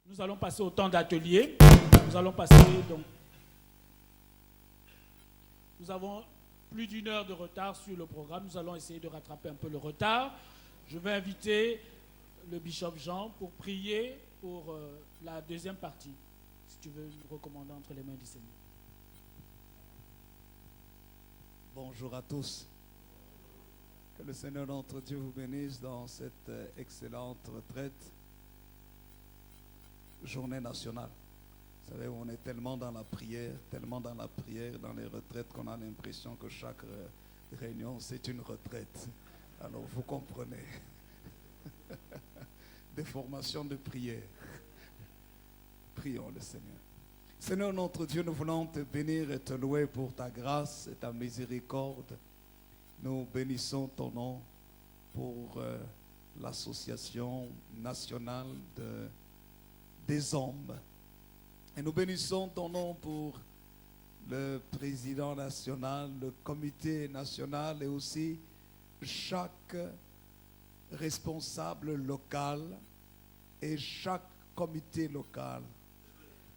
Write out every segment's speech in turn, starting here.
Nous allons passer au temps d'atelier. Nous allons passer donc. Nous avons plus d'une heure de retard sur le programme. Nous allons essayer de rattraper un peu le retard. Je vais inviter le bishop Jean pour prier pour la deuxième partie. Si tu veux nous recommander entre les mains du Seigneur. Bonjour à tous. Que le Seigneur notre Dieu vous bénisse dans cette excellente retraite, journée nationale. Vous savez, on est tellement dans la prière, dans les retraites qu'on a l'impression que chaque réunion, c'est une retraite. Alors, vous comprenez. Des formations de prière. Prions le Seigneur. Seigneur notre Dieu, nous voulons te bénir et te louer pour ta grâce et ta miséricorde. Nous bénissons ton nom pour l'association nationale des hommes. Et nous bénissons ton nom pour le président national, le comité national et aussi chaque responsable local et chaque comité local.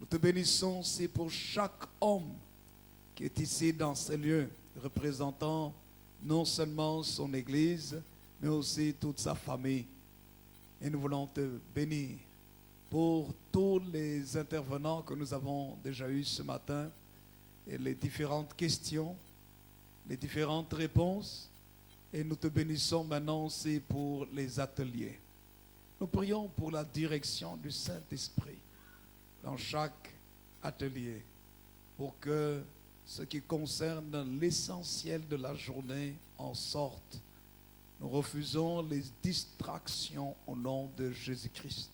Nous te bénissons aussi pour chaque homme qui est ici dans ces lieux, représentant non seulement son église, mais aussi toute sa famille. Et nous voulons te bénir pour tous les intervenants que nous avons déjà eus ce matin et les différentes questions, les différentes réponses. Et nous te bénissons maintenant aussi pour les ateliers. Nous prions pour la direction du Saint-Esprit dans chaque atelier pour que ce qui concerne l'essentiel de la journée en sorte. Nous refusons les distractions au nom de Jésus-Christ.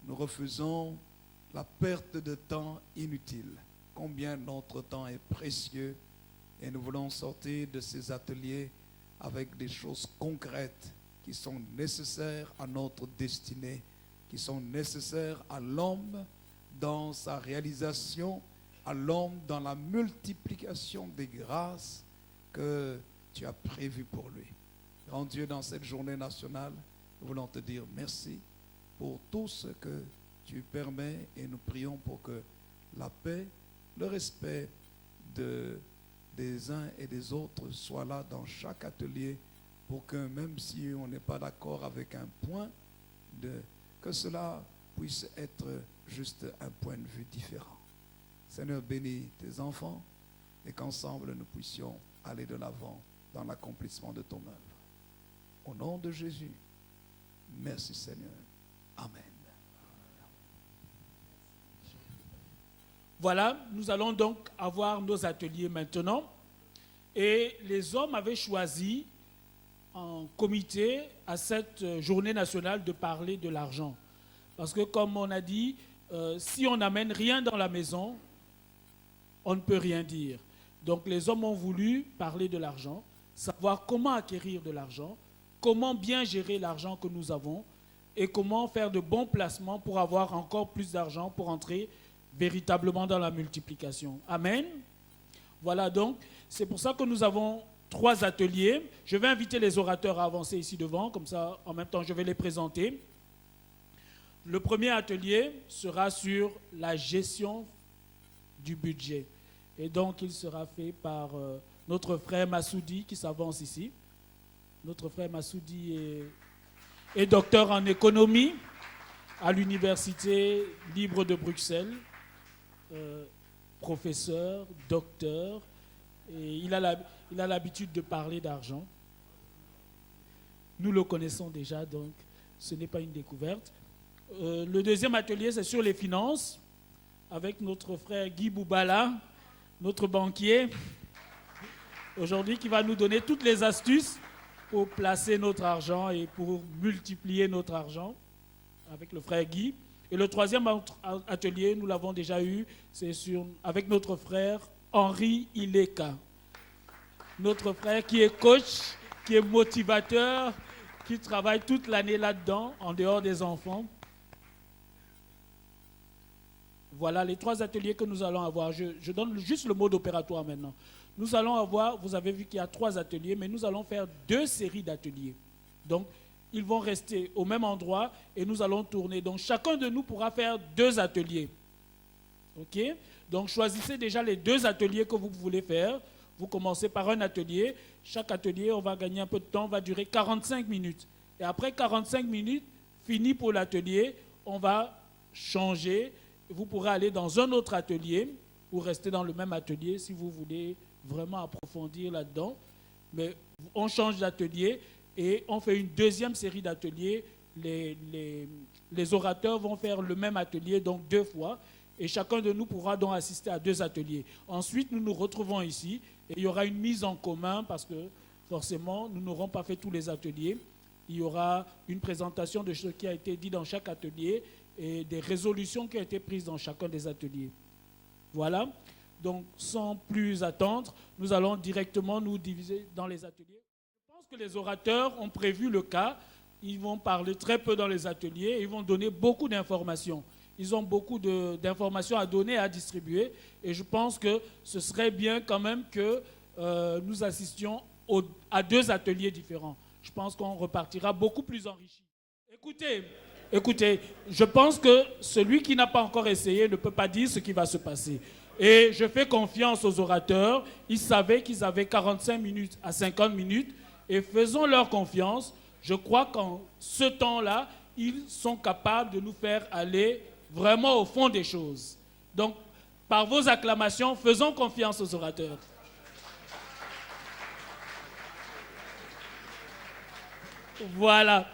Nous refusons la perte de temps inutile. Combien notre temps est précieux et nous voulons sortir de ces ateliers avec des choses concrètes qui sont nécessaires à notre destinée, qui sont nécessaires à l'homme dans sa réalisation, à l'homme dans la multiplication des grâces que tu as prévues pour lui. Grand Dieu, dans cette journée nationale, nous voulons te dire merci pour tout ce que tu permets et nous prions pour que la paix, le respect des uns et des autres soit là dans chaque atelier pour que même si on n'est pas d'accord avec un point, que cela puisse être juste un point de vue différent. Seigneur, bénis tes enfants et qu'ensemble nous puissions aller de l'avant dans l'accomplissement de ton œuvre. Au nom de Jésus, merci Seigneur. Amen. Voilà, nous allons donc avoir nos ateliers maintenant. Et les hommes avaient choisi en comité à cette journée nationale de parler de l'argent. Parce que comme on a dit, si on n'amène rien dans la maison, on ne peut rien dire. Donc les hommes ont voulu parler de l'argent, savoir comment acquérir de l'argent, comment bien gérer l'argent que nous avons et comment faire de bons placements pour avoir encore plus d'argent pour entrer véritablement dans la multiplication. Amen. Voilà donc, c'est pour ça que nous avons 3 ateliers. Je vais inviter les orateurs à avancer ici devant, comme ça en même temps je vais les présenter. Le premier atelier sera sur la gestion du budget. Et donc, il sera fait par notre frère Massoudi qui s'avance ici. Notre frère Massoudi est docteur en économie à l'Université libre de Bruxelles. Professeur, docteur. Et il a l'habitude de parler d'argent. Nous le connaissons déjà, donc ce n'est pas une découverte. Le deuxième atelier, c'est sur les finances, avec notre frère Guy Boubala, notre banquier, aujourd'hui qui va nous donner toutes les astuces pour placer notre argent et pour multiplier notre argent, avec le frère Guy. Et le troisième atelier, nous l'avons déjà eu, c'est avec notre frère Henri Ileka. Notre frère qui est coach, qui est motivateur, qui travaille toute l'année là-dedans, en dehors des enfants. Voilà les 3 ateliers que nous allons avoir. Je donne juste le mode opératoire maintenant. Nous allons avoir, vous avez vu qu'il y a 3 ateliers, mais nous allons faire 2 séries d'ateliers. Donc, ils vont rester au même endroit et nous allons tourner. Donc chacun de nous pourra faire 2 ateliers. OK? Donc choisissez déjà les 2 ateliers que vous voulez faire. Vous commencez par un atelier. Chaque atelier, on va gagner un peu de temps, va durer 45 minutes. Et après 45 minutes, fini pour l'atelier, on va changer. Vous pourrez aller dans un autre atelier ou rester dans le même atelier si vous voulez vraiment approfondir là-dedans. Mais on change d'atelier et on fait une deuxième série d'ateliers. Les orateurs vont faire le même atelier, donc 2 fois. Et chacun de nous pourra donc assister à 2 ateliers. Ensuite, nous nous retrouvons ici et il y aura une mise en commun parce que forcément, nous n'aurons pas fait tous les ateliers. Il y aura une présentation de ce qui a été dit dans chaque atelier et des résolutions qui ont été prises dans chacun des ateliers. Voilà. Donc, sans plus attendre, nous allons directement nous diviser dans les ateliers. Je pense que les orateurs ont prévu le cas. Ils vont parler très peu dans les ateliers et ils vont donner beaucoup d'informations. Ils ont beaucoup d'informations à donner et à distribuer. Et je pense que ce serait bien quand même que nous assistions à 2 ateliers différents. Je pense qu'on repartira beaucoup plus enrichi. Écoutez, je pense que celui qui n'a pas encore essayé ne peut pas dire ce qui va se passer. Et je fais confiance aux orateurs. Ils savaient qu'ils avaient 45 minutes à 50 minutes. Et faisons-leur confiance. Je crois qu'en ce temps-là, ils sont capables de nous faire aller vraiment au fond des choses. Donc, par vos acclamations, faisons confiance aux orateurs. Voilà.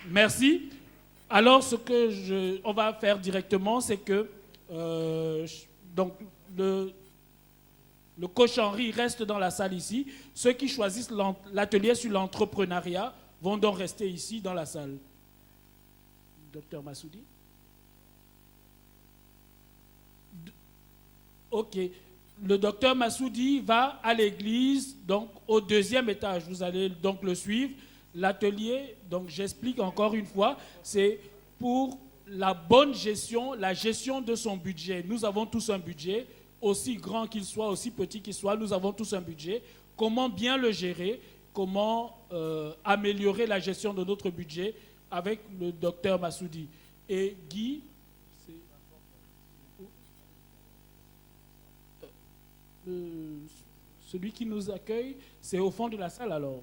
Merci. Alors, ce que on va faire directement, c'est que donc, le coach Henri reste dans la salle ici. Ceux qui choisissent l'atelier sur l'entrepreneuriat vont donc rester ici dans la salle. Docteur Massoudi. Ok. Le docteur Massoudi va à l'église, donc au 2e étage. Vous allez donc le suivre. L'atelier, donc j'explique encore une fois, c'est pour la bonne gestion, la gestion de son budget. Nous avons tous un budget, aussi grand qu'il soit, aussi petit qu'il soit, nous avons tous un budget. Comment bien le gérer, comment améliorer la gestion de notre budget avec le docteur Massoudi. Et Guy, celui qui nous accueille, c'est au fond de la salle alors.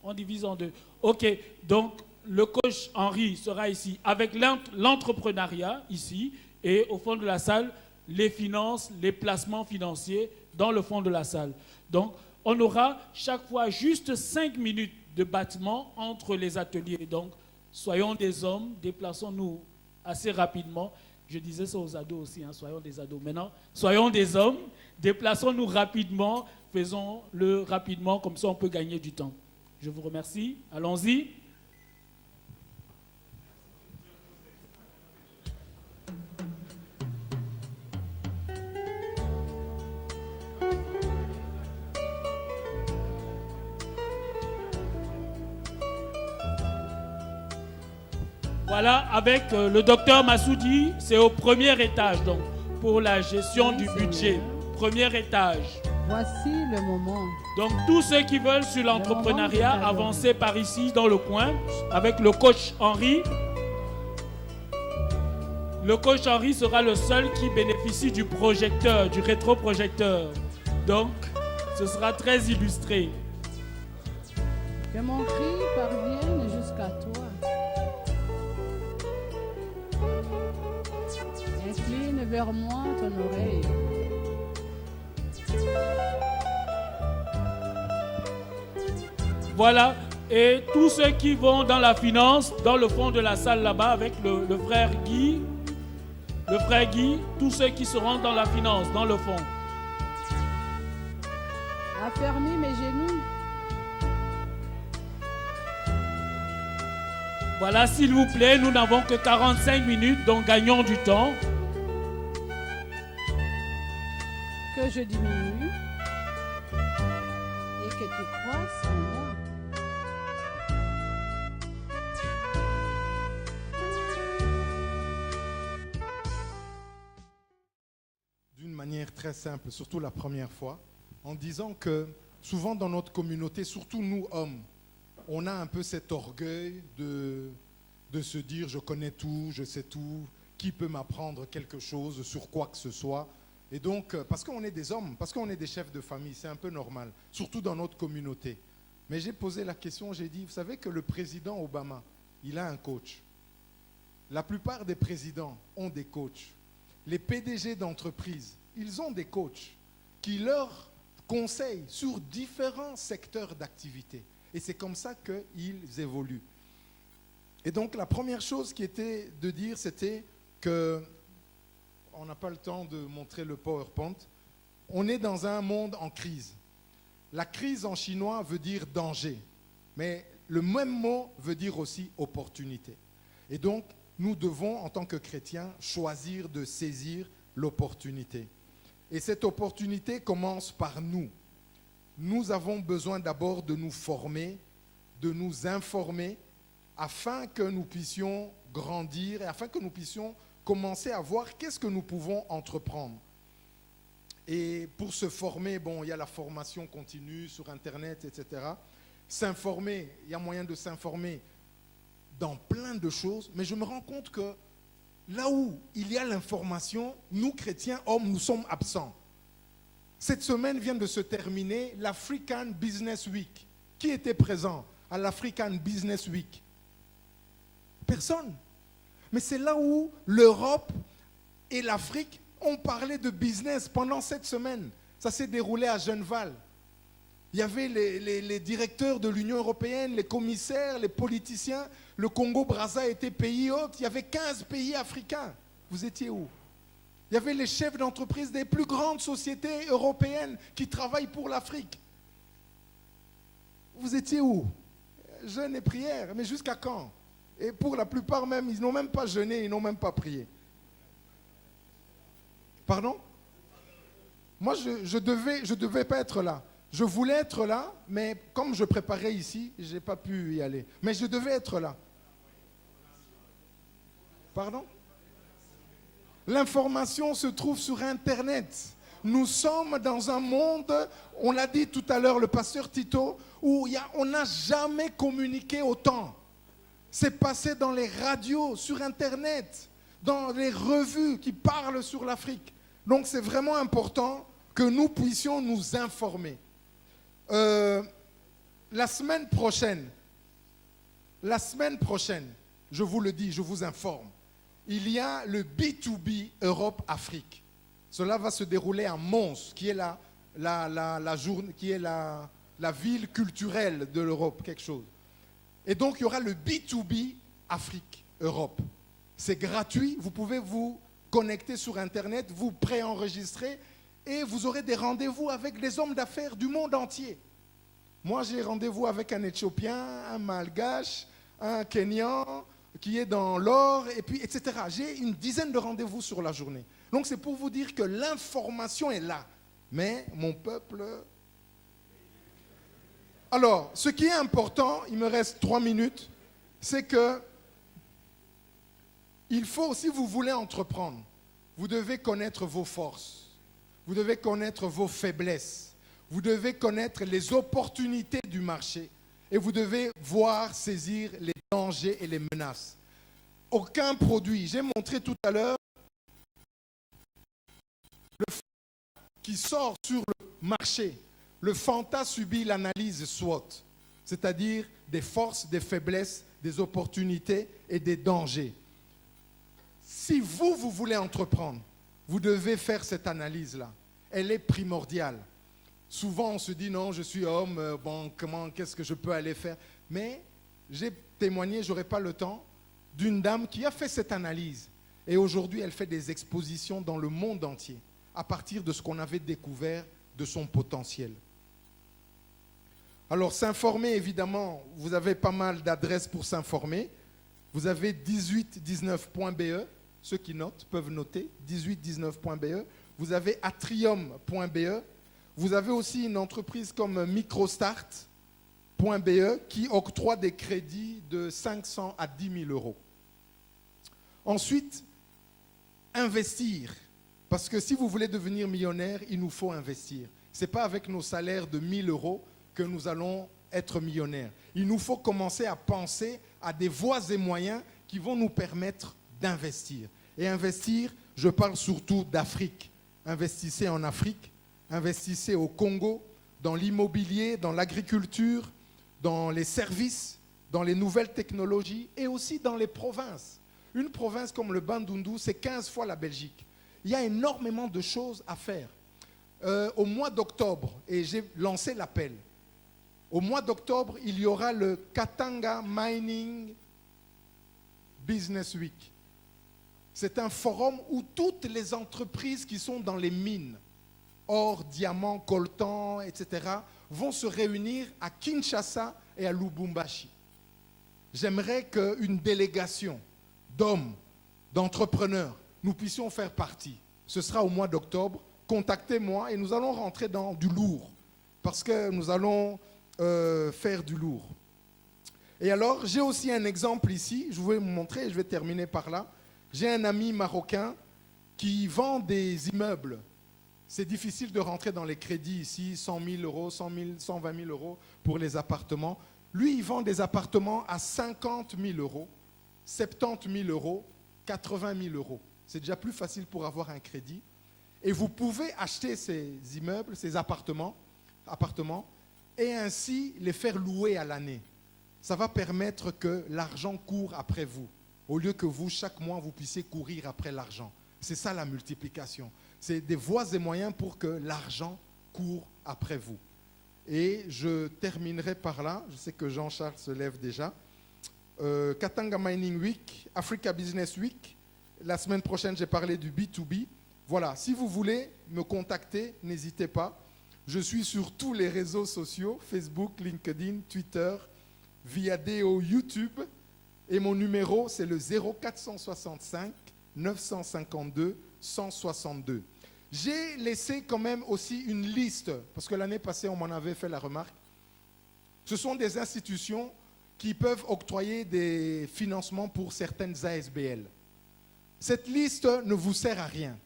On divise en 2. Ok, donc le coach Henri sera ici avec l'entrepreneuriat ici et au fond de la salle, les finances, les placements financiers dans le fond de la salle. Donc, on aura chaque fois juste 5 minutes de battement entre les ateliers. Donc, soyons des hommes, déplaçons-nous assez rapidement. Je disais ça aux ados aussi, hein, soyons des ados. Maintenant, soyons des hommes, déplaçons-nous rapidement, faisons-le rapidement, comme ça on peut gagner du temps. Je vous remercie. Allons-y. Voilà, avec le docteur Massoudi, c'est au 1er étage, donc, pour la gestion du budget. 1er étage. Voici le moment. Donc, tous ceux qui veulent sur l'entrepreneuriat, avancez par ici, dans le coin, avec le coach Henri. Le coach Henri sera le seul qui bénéficie du projecteur, du rétroprojecteur. Donc, ce sera très illustré. Que mon cri parvienne jusqu'à toi. Incline vers moi ton oreille. Voilà, et tous ceux qui vont dans la finance, dans le fond de la salle là-bas avec le frère Guy, tous ceux qui seront dans la finance, dans le fond. Affermis mes genoux. Voilà, s'il vous plaît, nous n'avons que 45 minutes, donc gagnons du temps. Que je diminue et que tu croisses en moi. D'une manière très simple, surtout la première fois, en disant que souvent dans notre communauté, surtout nous hommes, on a un peu cet orgueil de se dire je connais tout, je sais tout, qui peut m'apprendre quelque chose sur quoi que ce soit. Et donc, parce qu'on est des hommes, parce qu'on est des chefs de famille, c'est un peu normal, surtout dans notre communauté. Mais j'ai posé la question, j'ai dit, vous savez que le président Obama, il a un coach. La plupart des présidents ont des coachs. Les PDG d'entreprises, ils ont des coachs qui leur conseillent sur différents secteurs d'activité. Et c'est comme ça qu'ils évoluent. Et donc, la première chose qui était de dire, c'était que, on n'a pas le temps de montrer le PowerPoint, on est dans un monde en crise. La crise en chinois veut dire danger, mais le même mot veut dire aussi opportunité. Et donc, nous devons, en tant que chrétiens, choisir de saisir l'opportunité. Et cette opportunité commence par nous. Nous avons besoin d'abord de nous former, de nous informer, afin que nous puissions grandir et afin que nous puissions commencer à voir qu'est-ce que nous pouvons entreprendre. Et pour se former, bon, il y a la formation continue sur Internet, etc. S'informer, il y a moyen de s'informer dans plein de choses, mais je me rends compte que là où il y a l'information, nous, chrétiens, hommes, nous sommes absents. Cette semaine vient de se terminer l'African Business Week. Qui était présent à l'African Business Week? Personne. Mais c'est là où l'Europe et l'Afrique ont parlé de business pendant cette semaine. Ça s'est déroulé à Genval. Il y avait les directeurs de l'Union européenne, les commissaires, les politiciens. Le Congo-Brazza était pays hôte. Il y avait 15 pays africains. Vous étiez où? Il y avait les chefs d'entreprise des plus grandes sociétés européennes qui travaillent pour l'Afrique. Vous étiez où? Jeûne et prière. Mais jusqu'à quand? Et pour la plupart même, ils n'ont même pas jeûné, ils n'ont même pas prié. Pardon? Moi, je devais pas être là. Je voulais être là, mais comme je préparais ici, je n'ai pas pu y aller. Mais je devais être là. Pardon? L'information se trouve sur Internet. Nous sommes dans un monde, on l'a dit tout à l'heure, le pasteur Tito, où on n'a jamais communiqué autant. C'est passé dans les radios, sur Internet, dans les revues qui parlent sur l'Afrique. Donc c'est vraiment important que nous puissions nous informer. La semaine prochaine, je vous le dis, je vous informe, il y a le B2B Europe-Afrique. Cela va se dérouler à Mons, qui est la ville culturelle de l'Europe, quelque chose. Et donc, il y aura le B2B Afrique-Europe. C'est gratuit, vous pouvez vous connecter sur Internet, vous préenregistrer et vous aurez des rendez-vous avec les hommes d'affaires du monde entier. Moi, j'ai rendez-vous avec un Éthiopien, un Malgache, un Kenyan qui est dans l'or, et puis, etc. J'ai une dizaine de rendez-vous sur la journée. Donc, c'est pour vous dire que l'information est là. Mais mon peuple... Alors, ce qui est important, il me reste 3 minutes, c'est que il faut, si vous voulez entreprendre, vous devez connaître vos forces, vous devez connaître vos faiblesses, vous devez connaître les opportunités du marché et vous devez voir, saisir les dangers et les menaces. Aucun produit, j'ai montré tout à l'heure, le Fanta qui sort sur le marché, le Fanta subit l'analyse SWOT, c'est-à-dire des forces, des faiblesses, des opportunités et des dangers. Si vous voulez entreprendre, vous devez faire cette analyse-là. Elle est primordiale. Souvent, on se dit, non, je suis homme, bon, qu'est-ce que je peux aller faire? Mais j'ai témoigné, je n'aurai pas le temps, d'une dame qui a fait cette analyse. Et aujourd'hui, elle fait des expositions dans le monde entier, à partir de ce qu'on avait découvert de son potentiel. Alors, s'informer, évidemment, vous avez pas mal d'adresses pour s'informer. Vous avez 1819.be, ceux qui notent peuvent noter, 1819.be. Vous avez atrium.be. Vous avez aussi une entreprise comme microstart.be qui octroie des crédits de 500 à 10 000 euros. Ensuite, investir. Parce que si vous voulez devenir millionnaire, il nous faut investir. Ce n'est pas avec nos salaires de 1 000 euros que nous allons être millionnaire. Il nous faut commencer à penser à des voies et moyens qui vont nous permettre d'investir. Et investir, je parle surtout d'Afrique. Investissez en Afrique, investissez au Congo, dans l'immobilier, dans l'agriculture, dans les services, dans les nouvelles technologies et aussi dans les provinces. Une province comme le Bandundu, c'est 15 fois la Belgique. Il y a énormément de choses à faire. Au mois d'octobre, et j'ai lancé l'appel, au mois d'octobre, il y aura le Katanga Mining Business Week. C'est un forum où toutes les entreprises qui sont dans les mines, or, diamants, coltan, etc., vont se réunir à Kinshasa et à Lubumbashi. J'aimerais qu'une délégation d'hommes, d'entrepreneurs, nous puissions faire partie. Ce sera au mois d'octobre. Contactez-moi et nous allons rentrer dans du lourd, parce que nous allons faire du lourd. Et alors, j'ai aussi un exemple ici, je vais vous montrer et je vais terminer par là. J'ai un ami marocain qui vend des immeubles. C'est difficile de rentrer dans les crédits ici, 100 000 euros, 100 000, 120 000 euros pour les appartements. Lui, il vend des appartements à 50 000 euros, 70 000 euros, 80 000 euros. C'est déjà plus facile pour avoir un crédit. Et vous pouvez acheter ces immeubles, ces appartements, et ainsi les faire louer à l'année. Ça va permettre que l'argent court après vous, au lieu que vous, chaque mois, vous puissiez courir après l'argent. C'est ça la multiplication. C'est des voies et moyens pour que l'argent court après vous. Et je terminerai par là. Je sais que Jean-Charles se lève déjà. Katanga Mining Week, Africa Business Week. La semaine prochaine, j'ai parlé du B2B. Voilà, si vous voulez me contacter, n'hésitez pas. Je suis sur tous les réseaux sociaux, Facebook, LinkedIn, Twitter, Viadeo, YouTube. Et mon numéro, c'est le 0465 952 162. J'ai laissé quand même aussi une liste, parce que l'année passée, on m'en avait fait la remarque. Ce sont des institutions qui peuvent octroyer des financements pour certaines ASBL. Cette liste ne vous sert à rien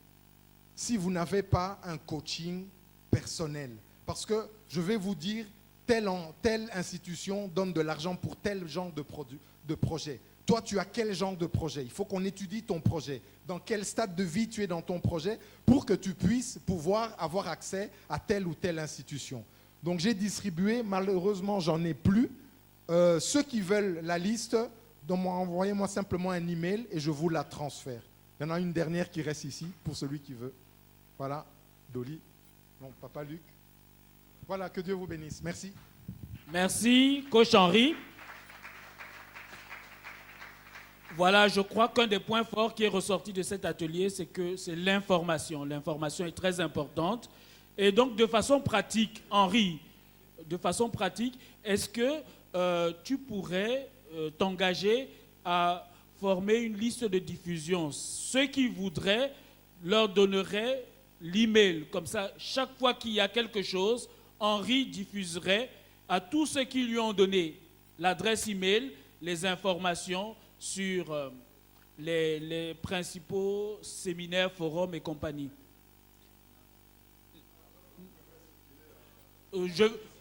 si vous n'avez pas un coaching personnel. Parce que je vais vous dire, telle institution donne de l'argent pour tel genre de projet. Toi, tu as quel genre de projet? Il faut qu'on étudie ton projet. Dans quel stade de vie tu es dans ton projet pour que tu puisses pouvoir avoir accès à telle ou telle institution. Donc, j'ai distribué, malheureusement, j'en ai plus. Ceux qui veulent la liste, envoyez-moi simplement un email et je vous la transfère. Il y en a une dernière qui reste ici pour celui qui veut. Voilà, Dolly. Non, Papa Luc. Voilà, que Dieu vous bénisse. Merci. Merci, Coach Henri. Voilà, je crois qu'un des points forts qui est ressorti de cet atelier, c'est que c'est l'information. L'information est très importante. Et donc, de façon pratique, Henri, est-ce que tu pourrais t'engager à former une liste de diffusion? Ceux qui voudraient leur donneraient l'email. Comme ça, chaque fois qu'il y a quelque chose, Henri diffuserait à tous ceux qui lui ont donné l'adresse email, les informations sur les principaux séminaires, forums et compagnie.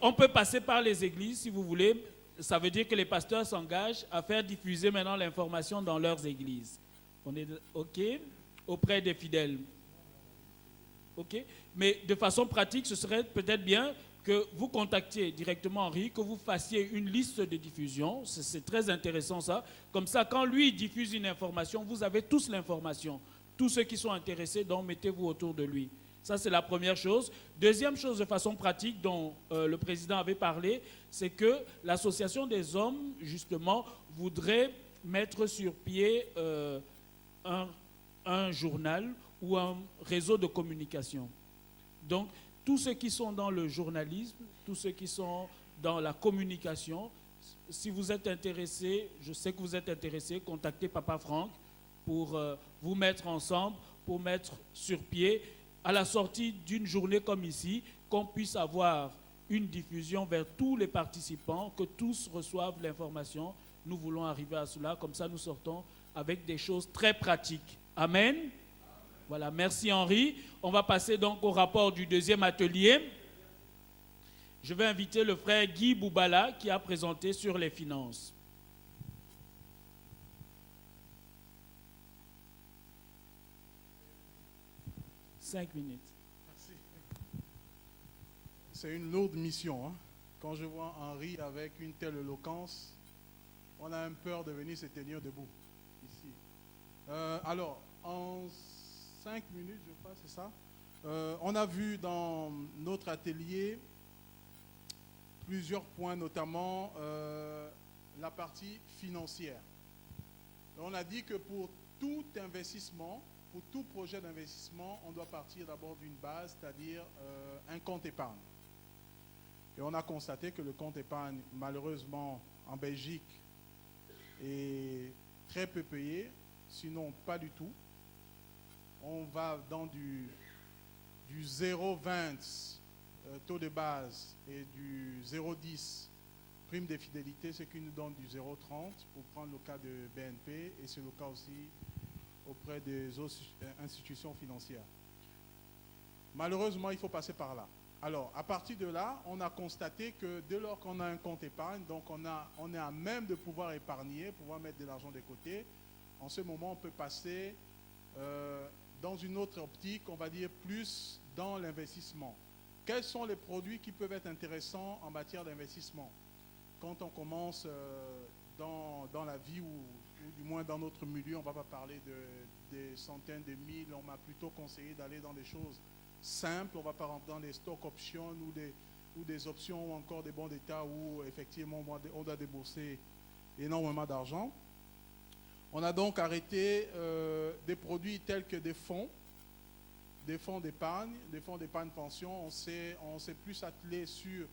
On peut passer par les églises si vous voulez. Ça veut dire que les pasteurs s'engagent à faire diffuser maintenant l'information dans leurs églises. On est OK? Auprès des fidèles. OK? Mais de façon pratique, ce serait peut-être bien que vous contactiez directement Henri, que vous fassiez une liste de diffusion. C'est très intéressant ça. Comme ça, quand lui diffuse une information, vous avez tous l'information. Tous ceux qui sont intéressés, donc mettez-vous autour de lui. Ça, c'est la première chose. Deuxième chose de façon pratique dont le président avait parlé, c'est que l'association des hommes, justement, voudrait mettre sur pied un journal ou un réseau de communication. Donc, tous ceux qui sont dans le journalisme, tous ceux qui sont dans la communication, si vous êtes intéressés, je sais que vous êtes intéressés, contactez Papa Franck pour vous mettre ensemble, pour mettre sur pied, à la sortie d'une journée comme ici, qu'on puisse avoir une diffusion vers tous les participants, que tous reçoivent l'information. Nous voulons arriver à cela, comme ça nous sortons avec des choses très pratiques. Amen. Voilà, merci Henri. On va passer donc au rapport du deuxième atelier. Je vais inviter le frère Guy Boubala qui a présenté sur les finances. Cinq minutes. Merci. C'est une lourde mission. Hein. Quand je vois Henri avec une telle éloquence, on a un peur de venir se tenir debout ici. Alors, en 5 minutes, je crois, c'est ça. On a vu dans notre atelier plusieurs points, notamment la partie financière. On a dit que pour tout investissement, pour tout projet d'investissement, on doit partir d'abord d'une base, c'est-à-dire un compte épargne. Et on a constaté que le compte épargne, malheureusement, en Belgique, est très peu payé, sinon pas du tout. On va dans du 0,20 taux de base et du 0,10 prime de fidélité, ce qui nous donne du 0,30 pour prendre le cas de BNP, et c'est le cas aussi auprès des autres institutions financières. Malheureusement, il faut passer par là. Alors, à partir de là, on a constaté que dès lors qu'on a un compte épargne, donc on est à même de pouvoir épargner, pouvoir mettre de l'argent de côté. En ce moment, on peut passer dans une autre optique, on va dire plus dans l'investissement. Quels sont les produits qui peuvent être intéressants en matière d'investissement? Quand on commence dans la vie, ou du moins dans notre milieu, on ne va pas parler des centaines de mille, on m'a plutôt conseillé d'aller dans des choses simples, on ne va pas rentrer dans les stock options ou des options ou encore des bons d'État où effectivement on doit débourser énormément d'argent. On a donc arrêté des produits tels que des fonds d'épargne, des fonds d'épargne pension. On s'est plus attelé sur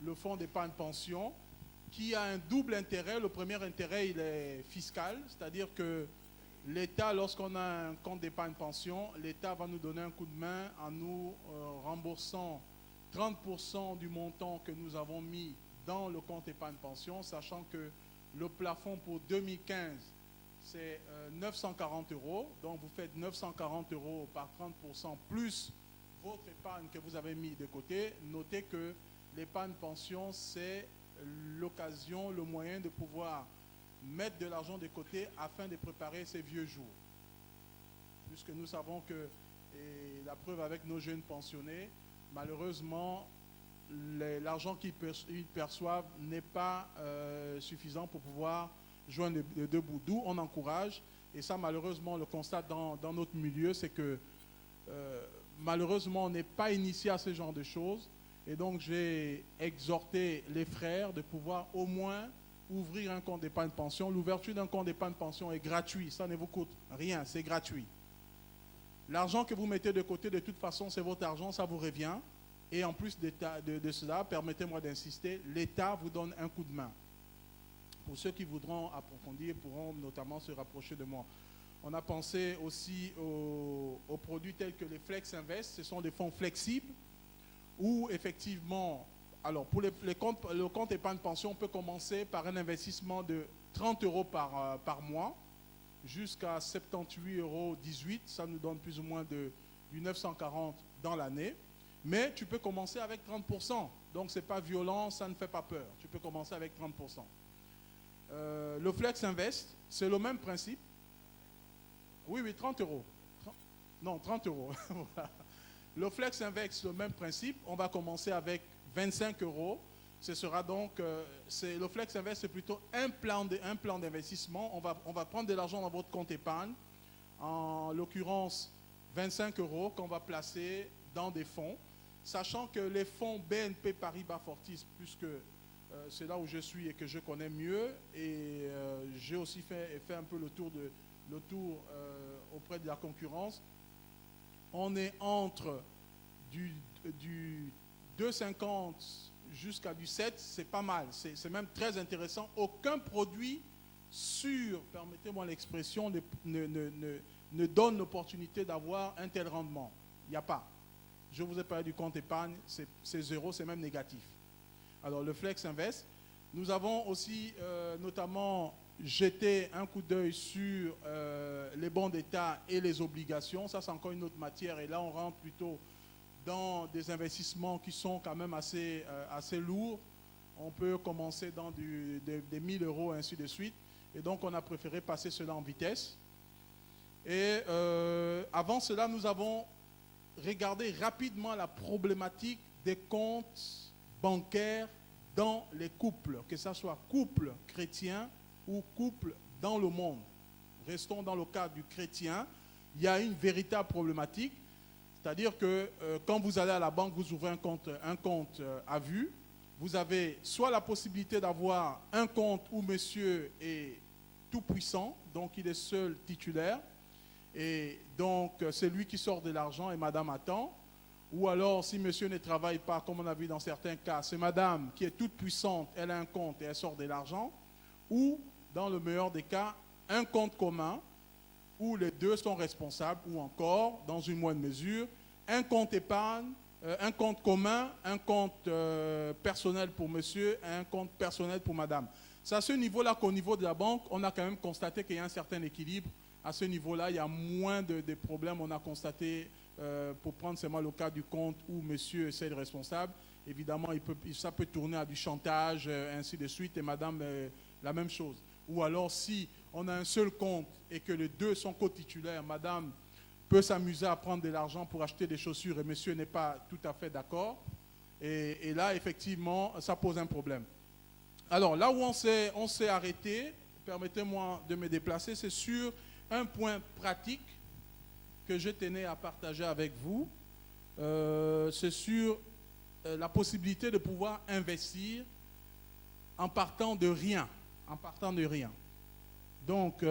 le fonds d'épargne pension qui a un double intérêt. Le premier intérêt, il est fiscal, c'est-à-dire que l'État, lorsqu'on a un compte d'épargne pension, l'État va nous donner un coup de main en nous remboursant 30% du montant que nous avons mis dans le compte épargne pension, sachant que le plafond pour 2015, c'est 940 €. Donc vous faites 940 € par 30% plus votre épargne que vous avez mis de côté. Notez que l'épargne pension, c'est l'occasion, le moyen de pouvoir mettre de l'argent de côté afin de préparer ces vieux jours. Puisque nous savons que, et la preuve avec nos jeunes pensionnés, malheureusement, l'argent qu'ils perçoivent n'est pas suffisant pour pouvoir joindre les deux bouts. D'où on encourage, et ça malheureusement on le constate dans notre milieu, c'est que malheureusement on n'est pas initié à ce genre de choses. Et donc j'ai exhorté les frères de pouvoir au moins ouvrir un compte d'épargne pension. L'ouverture d'un compte d'épargne pension est gratuit, ça ne vous coûte rien, c'est gratuit. L'argent que vous mettez de côté, de toute façon, c'est votre argent, ça vous revient. Et en plus de cela, permettez-moi d'insister, l'État vous donne un coup de main. Pour ceux qui voudront approfondir, pourront notamment se rapprocher de moi. On a pensé aussi aux produits tels que les Flex Invest. Ce sont des fonds flexibles où effectivement, alors pour le compte épargne pension, on peut commencer par un investissement de 30 € par mois jusqu'à 78,18 €. Ça nous donne plus ou moins du 940 dans l'année. Mais tu peux commencer avec 30%. Donc ce n'est pas violent, ça ne fait pas peur. Tu peux commencer avec 30%. Le Flex Invest, c'est le même principe. Oui, 30 €. Non, 30 €. Voilà. Le Flex Invest, le même principe. On va commencer avec 25 €. Ce sera donc, le Flex Invest, c'est plutôt un plan d'investissement. On va prendre de l'argent dans votre compte épargne. En l'occurrence, 25 € qu'on va placer dans des fonds. Sachant que les fonds BNP Paribas Fortis, puisque c'est là où je suis et que je connais mieux, et j'ai aussi fait un peu le tour auprès de la concurrence, on est entre du 2,50 jusqu'à du 7, c'est pas mal, c'est même très intéressant. Aucun produit sûr, permettez-moi l'expression, ne donne l'opportunité d'avoir un tel rendement. Il n'y a pas. Je vous ai parlé du compte épargne, c'est zéro, c'est même négatif. Alors le Flex Invest, nous avons aussi notamment jeté un coup d'œil sur les bons d'État et les obligations. Ça, c'est encore une autre matière, et là on rentre plutôt dans des investissements qui sont quand même assez lourds. On peut commencer dans des 1000 euros, ainsi de suite. Et donc, on a préféré passer cela en vitesse. Et avant cela, nous avons regardé rapidement la problématique des comptes bancaires dans les couples, que ce soit couple chrétien ou couple dans le monde. Restons dans le cadre du chrétien. Il y a une véritable problématique, c'est-à-dire que quand vous allez à la banque, vous ouvrez un compte à vue. Vous avez soit la possibilité d'avoir un compte où monsieur est tout puissant, donc il est seul titulaire, et donc c'est lui qui sort de l'argent et madame attend. Ou alors, si monsieur ne travaille pas, comme on a vu dans certains cas, c'est madame qui est toute puissante, elle a un compte et elle sort de l'argent. Ou, dans le meilleur des cas, un compte commun où les deux sont responsables, ou encore, dans une moindre mesure, un compte épargne, un compte commun, un compte personnel pour monsieur et un compte personnel pour madame. C'est à ce niveau-là qu'au niveau de la banque, on a quand même constaté qu'il y a un certain équilibre. À ce niveau-là, il y a moins de problèmes. On a constaté, pour prendre seulement le cas du compte où monsieur est le responsable, évidemment, ça peut tourner à du chantage, ainsi de suite, et madame, la même chose. Ou alors, si on a un seul compte et que les deux sont co-titulaires, madame peut s'amuser à prendre de l'argent pour acheter des chaussures et monsieur n'est pas tout à fait d'accord. Et là, effectivement, ça pose un problème. Alors, là où on s'est arrêté, permettez-moi de me déplacer, c'est sur un point pratique que je tenais à partager avec vous. C'est sur la possibilité de pouvoir investir en partant de rien. En partant de rien. Donc,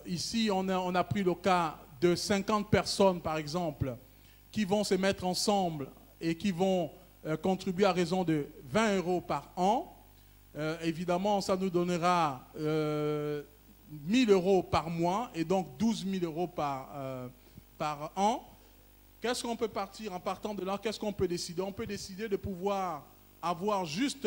ici, on a pris le cas de 50 personnes, par exemple, qui vont se mettre ensemble et qui vont contribuer à raison de 20 euros par an. Évidemment, ça nous donnera 1000 euros par mois et donc 12 000 euros par an. Qu'est-ce qu'on peut partir en partant de là? Qu'est-ce qu'on peut décider? On peut décider de pouvoir avoir juste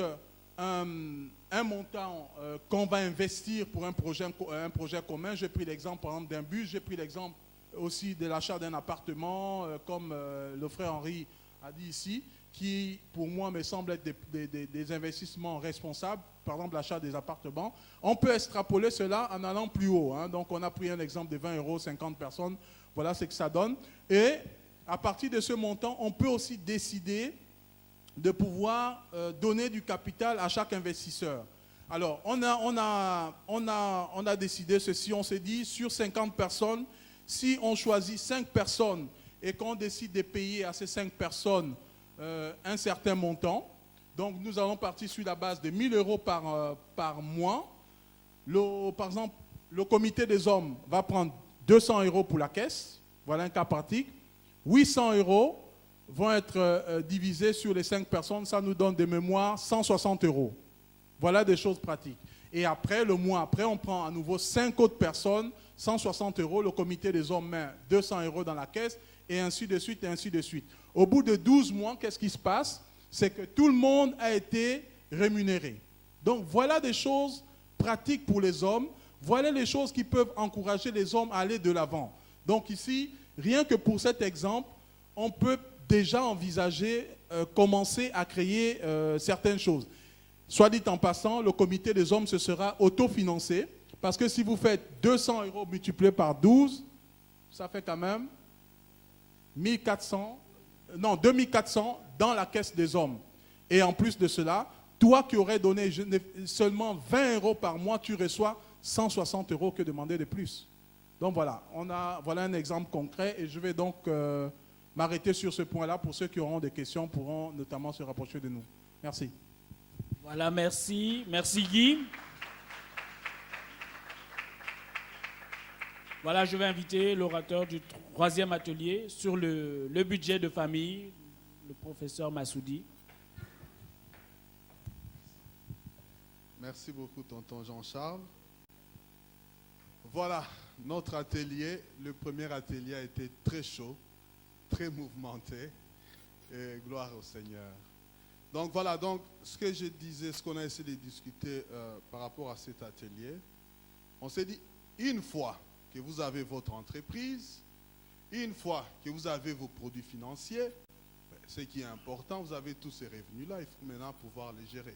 un montant qu'on va investir pour un projet commun. J'ai pris l'exemple, par exemple, d'un bus. J'ai pris l'exemple aussi de l'achat d'un appartement, comme le frère Henri a dit ici, qui, pour moi, me semble être des investissements responsables, par exemple l'achat des appartements. On peut extrapoler cela en allant plus haut. Hein. Donc, on a pris un exemple de 20 euros, 50 personnes. Voilà ce que ça donne. Et à partir de ce montant, on peut aussi décider de pouvoir donner du capital à chaque investisseur. Alors, on a décidé ceci. On s'est dit, sur 50 personnes, si on choisit 5 personnes et qu'on décide de payer à ces 5 personnes un certain montant, donc nous allons partir sur la base de 1000 euros par mois. Par exemple, le comité des hommes va prendre 200 euros pour la caisse. Voilà un cas pratique. 800 euros vont être divisés sur les 5 personnes. Ça nous donne des mémoires 160 euros. Voilà des choses pratiques. Et après, le mois après, on prend à nouveau 5 autres personnes, 160 euros. Le comité des hommes met 200 euros dans la caisse, et ainsi de suite, et ainsi de suite. Au bout de 12 mois, qu'est-ce qui se passe? C'est que tout le monde a été rémunéré. Donc, voilà des choses pratiques pour les hommes. Voilà les choses qui peuvent encourager les hommes à aller de l'avant. Donc ici, rien que pour cet exemple, on peut déjà envisager, commencer à créer certaines choses. Soit dit en passant, le comité des hommes se sera autofinancé, parce que si vous faites 200 euros multiplié par 12, ça fait quand même 2400 dans la caisse des hommes. Et en plus de cela, toi qui aurais donné seulement 20 euros par mois, tu reçois 160 euros, que demander de plus? Donc voilà, voilà un exemple concret, et je vais donc m'arrêter sur ce point-là. Pour ceux qui auront des questions pourront notamment se rapprocher de nous. Merci. Voilà, merci. Merci Guy. Voilà, je vais inviter l'orateur du 3e atelier sur le budget de famille, le professeur Massoudi. Merci beaucoup, tonton Jean-Charles. Voilà, notre atelier, le premier atelier a été très chaud, très mouvementé, et gloire au Seigneur. Donc voilà, donc ce que je disais, ce qu'on a essayé de discuter par rapport à cet atelier, on s'est dit, une fois que vous avez votre entreprise, une fois que vous avez vos produits financiers, ce qui est important, vous avez tous ces revenus-là, il faut maintenant pouvoir les gérer.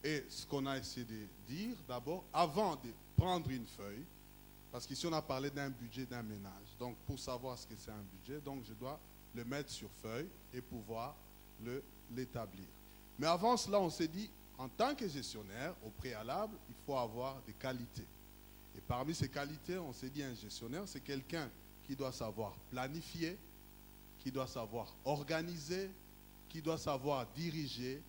Et ce qu'on a essayé de dire, d'abord, avant de prendre une feuille, parce qu'ici on a parlé d'un budget d'un ménage. Donc pour savoir ce que c'est un budget, donc je dois le mettre sur feuille et pouvoir l'établir. Mais avant cela, on s'est dit, en tant que gestionnaire, au préalable, il faut avoir des qualités. Et parmi ces qualités, on s'est dit un gestionnaire, c'est quelqu'un qui doit savoir planifier, qui doit savoir organiser, qui doit savoir diriger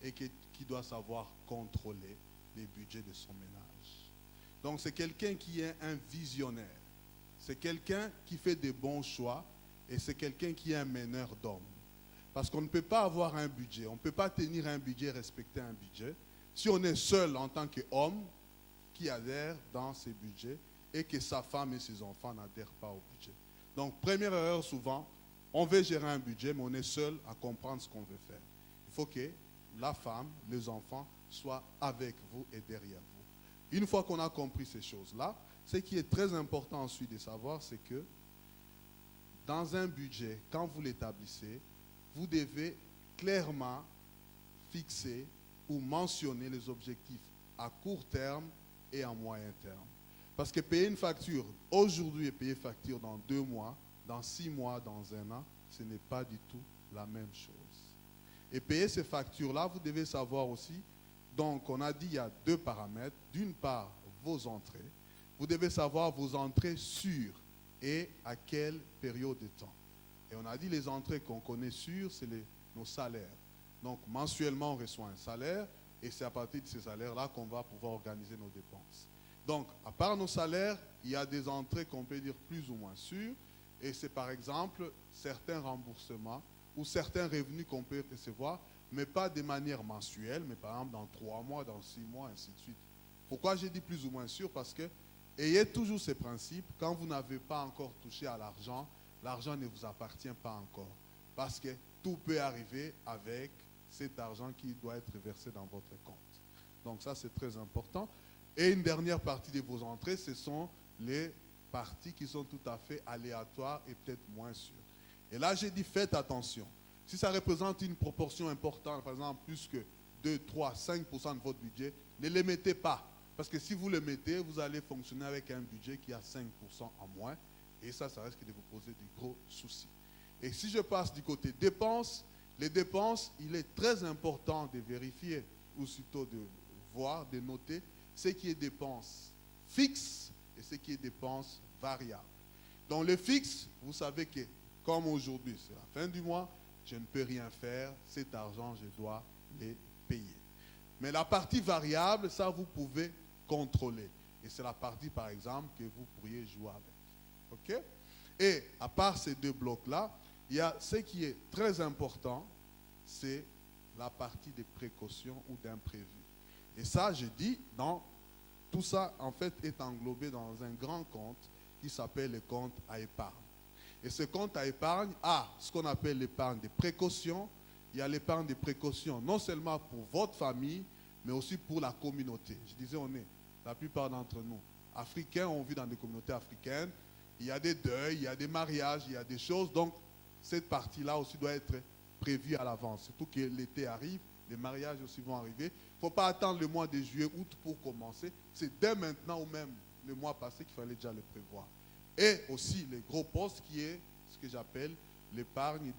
et qui doit savoir contrôler les budgets de son ménage. Donc c'est quelqu'un qui est un visionnaire. C'est quelqu'un qui fait des bons choix et c'est quelqu'un qui est un meneur d'hommes. Parce qu'on ne peut pas avoir un budget, on ne peut pas tenir un budget, respecter un budget, si on est seul en tant qu'homme qui adhère dans ces budgets et que sa femme et ses enfants n'adhèrent pas au budget. Donc première erreur souvent, on veut gérer un budget mais on est seul à comprendre ce qu'on veut faire. Il faut que la femme, les enfants soient avec vous et derrière vous. Une fois qu'on a compris ces choses-là, ce qui est très important ensuite de savoir, c'est que dans un budget, quand vous l'établissez, vous devez clairement fixer ou mentionner les objectifs à court terme et à moyen terme. Parce que payer une facture aujourd'hui et payer facture dans 2 mois, dans 6 mois, dans 1 an, ce n'est pas du tout la même chose. Et payer ces factures-là, vous devez savoir aussi, donc on a dit il y a 2 paramètres. D'une part, vos entrées. Vous devez savoir vos entrées sûres et à quelle période de temps. Et on a dit les entrées qu'on connaît sûres, c'est nos salaires. Donc mensuellement, on reçoit un salaire et c'est à partir de ces salaires-là qu'on va pouvoir organiser nos dépenses. Donc, à part nos salaires, il y a des entrées qu'on peut dire plus ou moins sûres. Et c'est par exemple certains remboursements ou certains revenus qu'on peut recevoir, mais pas de manière mensuelle, mais par exemple dans 3 mois, dans 6 mois, ainsi de suite. Pourquoi j'ai dit plus ou moins sûr? Parce que ayez toujours ces principes. Quand vous n'avez pas encore touché à l'argent, l'argent ne vous appartient pas encore. Parce que tout peut arriver avec cet argent qui doit être versé dans votre compte. Donc ça, c'est très important. Et une dernière partie de vos entrées, ce sont les parties qui sont tout à fait aléatoires et peut-être moins sûres. Et là, j'ai dit, faites attention. Si ça représente une proportion importante, par exemple, plus que 2, 3, 5% de votre budget, ne les mettez pas. Parce que si vous le mettez, vous allez fonctionner avec un budget qui a 5% en moins. Et ça risque de vous poser de gros soucis. Et si je passe du côté dépenses, les dépenses, il est très important de vérifier, ou plutôt de voir, de noter, ce qui est dépenses fixes et ce qui est dépenses variables. Dans le fixe, vous savez que, comme aujourd'hui, c'est la fin du mois, je ne peux rien faire, cet argent, je dois les payer. Mais la partie variable, ça, vous pouvez contrôler. Et c'est la partie, par exemple, que vous pourriez jouer avec. OK? Et à part ces 2 blocs-là, il y a ce qui est très important, c'est la partie des précautions ou d'imprévus. Et ça, je dis, tout ça, en fait, est englobé dans un grand compte qui s'appelle le compte à épargne. Et ce compte à épargne a ce qu'on appelle l'épargne des précautions. Il y a l'épargne des précautions, non seulement pour votre famille, mais aussi pour la communauté. Je disais, la plupart d'entre nous, africains, on vit dans des communautés africaines. Il y a des deuils, il y a des mariages, il y a des choses. Donc, cette partie-là aussi doit être prévue à l'avance. Surtout que l'été arrive, les mariages aussi vont arriver. Il ne faut pas attendre le mois de juillet, août pour commencer. C'est dès maintenant ou même le mois passé qu'il fallait déjà le prévoir. Et aussi les gros postes qui est ce que j'appelle l'épargne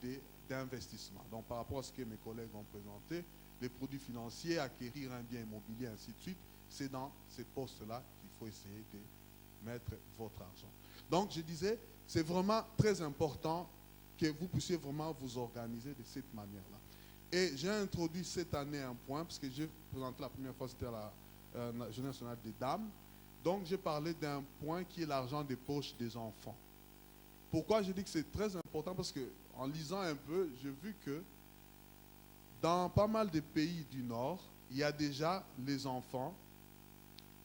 d'investissement. Donc par rapport à ce que mes collègues ont présenté, les produits financiers, acquérir un bien immobilier, ainsi de suite, c'est dans ces postes-là qu'il faut essayer de mettre votre argent. Donc je disais, c'est vraiment très important que vous puissiez vraiment vous organiser de cette manière-là. Et j'ai introduit cette année un point, parce que j'ai présenté la première fois, c'était à la Journée nationale des dames. Donc j'ai parlé d'un point qui est l'argent des poches des enfants. Pourquoi je dis que c'est très important? Parce qu'en lisant un peu, j'ai vu que dans pas mal de pays du Nord, il y a déjà les enfants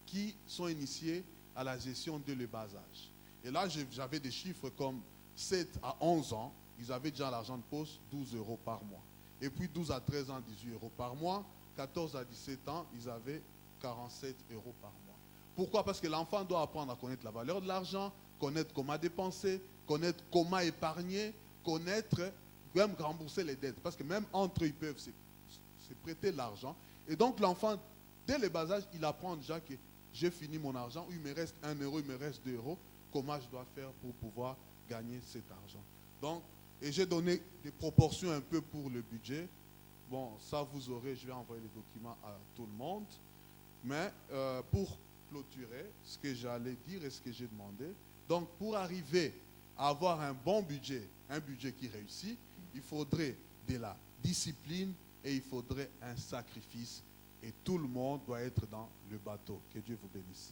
qui sont initiés à la gestion dès le bas âge. Et là, j'avais des chiffres comme 7 à 11 ans, ils avaient déjà l'argent de poche, 12 € par mois. Et puis 12 à 13 ans, 18 € par mois. 14 à 17 ans, ils avaient 47 € par mois. Pourquoi? Parce que l'enfant doit apprendre à connaître la valeur de l'argent, connaître comment dépenser, connaître comment épargner, connaître même rembourser les dettes. Parce que même entre eux, ils peuvent se prêter l'argent. Et donc l'enfant, dès le bas âge, il apprend déjà que j'ai fini mon argent, il me reste 1 euro, il me reste 2 euros. Comment je dois faire pour pouvoir gagner cet argent? Donc, et j'ai donné des proportions un peu pour le budget. Bon, ça vous aurez, je vais envoyer les documents à tout le monde. Mais pour clôturer ce que j'allais dire et ce que j'ai demandé, donc pour arriver à avoir un bon budget, un budget qui réussit, il faudrait de la discipline et il faudrait un sacrifice. Et tout le monde doit être dans le bateau. Que Dieu vous bénisse.